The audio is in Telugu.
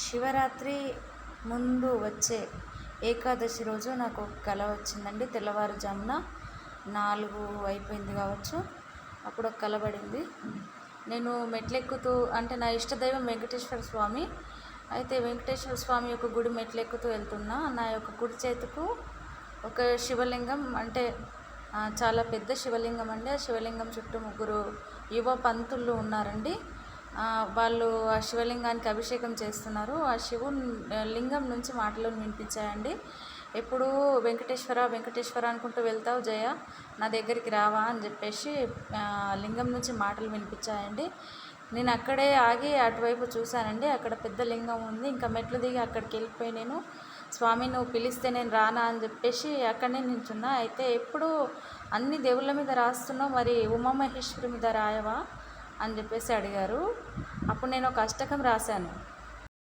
శివరాత్రి ముందు వచ్చే ఏకాదశి రోజు నాకు ఒక కల వచ్చిందండి. తెల్లవారుజామున 4 అయిపోయింది కావచ్చు. అప్పుడు ఒక కల పడింది. నేను మెట్లెక్కుతూ, అంటే నా ఇష్టదైవం వెంకటేశ్వర స్వామి. అయితే వెంకటేశ్వర స్వామి యొక్క గుడి మెట్లెక్కుతూ వెళ్తున్నా. నా యొక్క కుడి చేతుకు ఒక శివలింగం, అంటే చాలా పెద్ద శివలింగం అండి. ఆ శివలింగం చుట్టూ 3 యువ పంతులు ఉన్నారండి. వాళ్ళు ఆ శివలింగానికి అభిషేకం చేస్తున్నారు. ఆ లింగం నుంచి మాటలు వినిపించాయండి. ఎప్పుడు వెంకటేశ్వర వెంకటేశ్వర అనుకుంటూ వెళ్తావు జయ, నా దగ్గరికి రావా అని చెప్పేసి లింగం నుంచి మాటలు వినిపించాయండి. నేను అక్కడే ఆగి అటువైపు చూశానండి. అక్కడ పెద్ద లింగం ఉంది. ఇంకా మెట్లు దిగి అక్కడికి వెళ్ళిపోయి నేను, స్వామి నువ్వు పిలిస్తే నేను రానా అని చెప్పేసి అక్కడనే నించున్నా. అయితే ఎప్పుడు అన్ని దేవుళ్ళ మీద రాస్తున్నావు, మరి ఉమామహేశ్వరి మీద రాయవా అని చెప్పేసి అడిగారు. అప్పుడు నేను ఒక అష్టకం రాశాను.